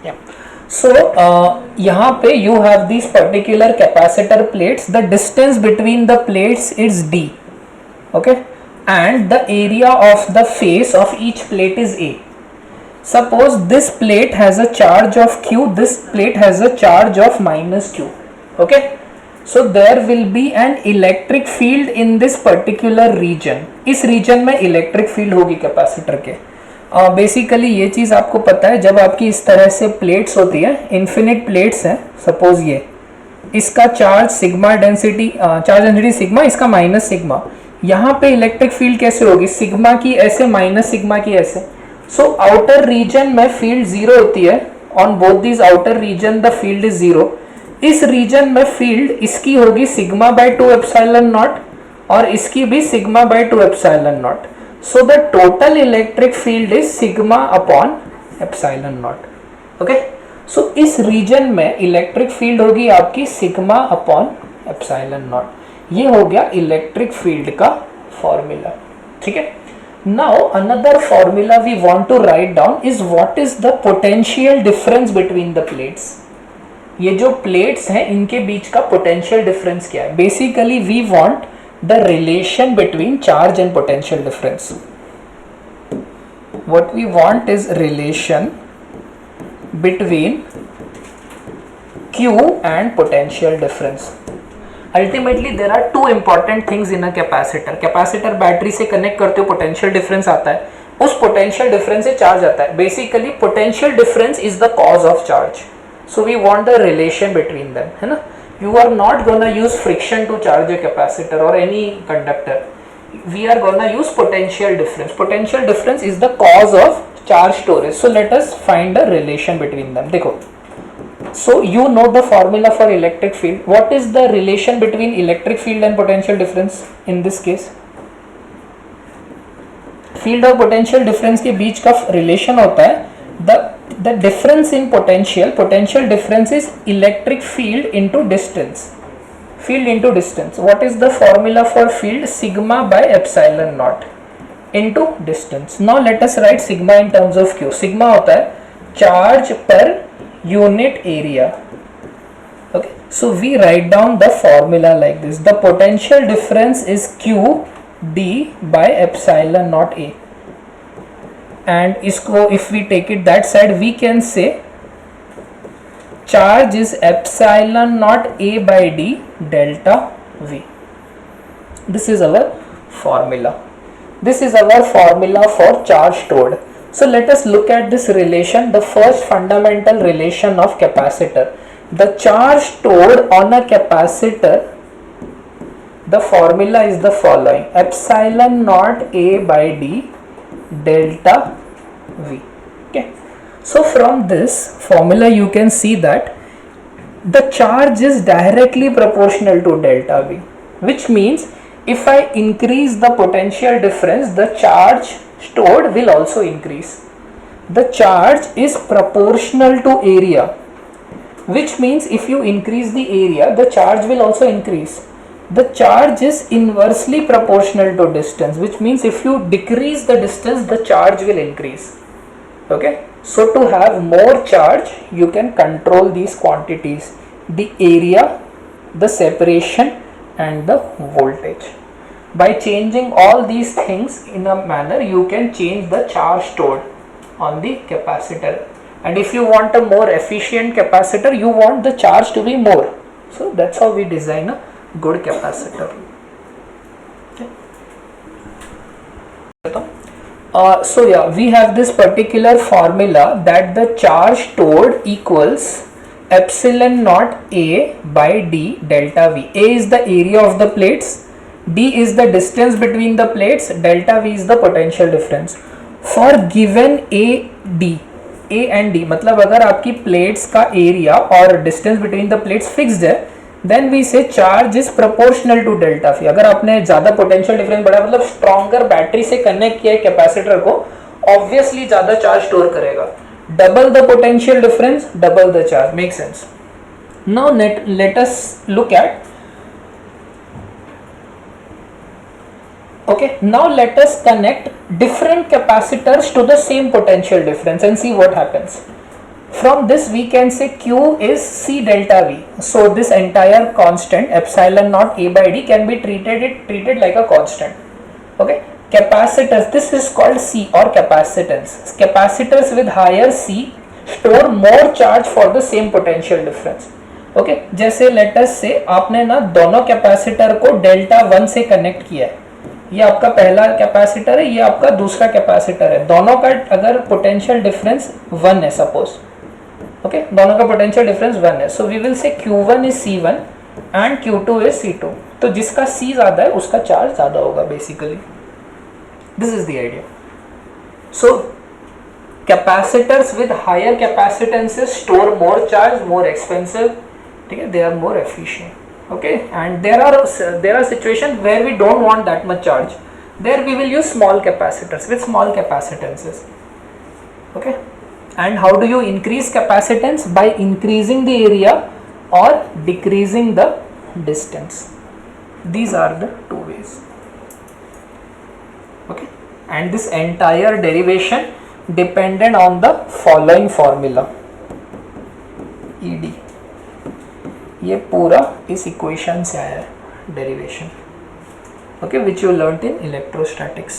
Yeah. So यहाँ पे you have these particular capacitor plates. The distance between the plates is d. Okay, and the area of the face of each plate is a. Suppose this plate has a charge of q, this plate has a charge of minus q. Okay, so there will be an electric field in this particular region. इस region में electric field होगी capacitor के. Basically ये चीज़ आपको पता है, जब आपकी इस तरह से प्लेट्स होती है, इन्फिनिट प्लेट्स हैं, सपोज ये इसका charge sigma density, charge density sigma, इसका माइनस सिग्मा, यहाँ पे इलेक्ट्रिक फील्ड कैसे होगी, सिग्मा की ऐसे माइनस सिग्मा की ऐसे. सो आउटर रीजन में फील्ड जीरो होती है, on both this outer region the field is zero. इस रीजन में फील्ड इसकी होगी सिग्मा बाय 2 एप्सिलॉन नॉट और इसकी भी sigma bye 2 epsilon not. So the total electric field is sigma upon epsilon naught. Okay, so इस region में electric field होगी आपकी sigma upon epsilon naught. ये हो गया electric field का formula. ठीक है. Now another formula we want to write down is what is the potential difference between the plates. ये जो plates हैं इनके बीच का potential difference क्या है. Basically we want the relation between charge and potential difference. What we want is relation between Q and potential difference. Ultimately there are two important things in a capacitor. Capacitor battery से connect करते हो, potential difference आता है, उस potential difference से charge आता है. Basically potential difference is the cause of charge. So we want the relation between them, है ना. You are not gonna use friction to charge a capacitor or any conductor. We are gonna use potential difference. Potential difference is the cause of charge storage. So let us find a relation between them. देखो, so you know the formula for electric field. What is the relation between electric field and potential difference in this case? Field और potential difference के बीच का relation होता है the difference in potential difference is electric field into distance. Field into distance. What is the formula for field? Sigma by epsilon naught into distance. Now let us write sigma in terms of q. Sigma होता है charge per unit area. Okay, so we write down the formula like this. The potential difference is q d by epsilon naught a. And इसको if we take it that side, we can say charge is epsilon naught a by d delta v. This is our formula. This is our formula for charge stored. So let us look at this relation, the first fundamental relation of capacitor. The charge stored on a capacitor, the formula is the following: epsilon naught a by d delta v. Okay, so from this formula you can see that the charge is directly proportional to delta v, which means if I increase the potential difference, the charge stored will also increase. The charge is proportional to area, which means if you increase the area, the charge will also increase. The charge is inversely proportional to distance, which means if you decrease the distance, the charge will increase. Okay, so to have more charge, you can control these quantities: the area, the separation and the voltage. By changing all these things in a manner, you can change the charge stored on the capacitor. And if you want a more efficient capacitor, you want the charge to be more. So that's how we design a good capacitor. Okay. So yeah, we have this particular formula that the charge stored equals epsilon naught a by d delta v. A is the area of the plates, d is the distance between the plates, delta v is the potential difference. For given a and d, मतलब अगर आपकी plates का area और distance between the plates fixed है, then we say charge is proportional to delta v. अगर आपने ज़्यादा potential difference बढ़ा, मतलब stronger बैटरी से कनेक्ट किया है कैपेसिटर को, obviously ज़्यादा चार्ज स्टोर करेगा. Double the potential difference, double the charge. Makes sense. Now let us look at. Okay, now let us connect different capacitors to the same potential difference and see what happens. From this we can say Q is C delta V. So this entire constant epsilon naught A by D can be treated like a constant. Okay, capacitors, this is called C or capacitance. Capacitors with higher C store more charge for the same potential difference. Okay जैसे let us से आपने ना दोनों capacitor को delta 1 से connect किया है, ये आपका पहला कैपेसिटर है, ये आपका दूसरा कैपेसिटर है, दोनों का अगर पोटेंशियल डिफरेंस 1 है सपोज, ओके दोनों का पोटेंशियल डिफरेंस 1 है, so we will say Q1 is C1 and Q2 is C2. तो जिसका C ज़्यादा है उसका चार्ज ज़्यादा होगा basically. This is the idea. So capacitors with higher capacitances store more charge, more expensive, ठीक है, they are more efficient. Okay, and there are situations where we don't want that much charge, there we will use small capacitors with small capacitances. Okay, and how do you increase capacitance? By increasing the area or decreasing the distance. These are the two ways. Okay, and this entire derivation depended on the following formula. ED, ये पूरा इस equation से आया है derivation, okay, which you learned in electrostatics.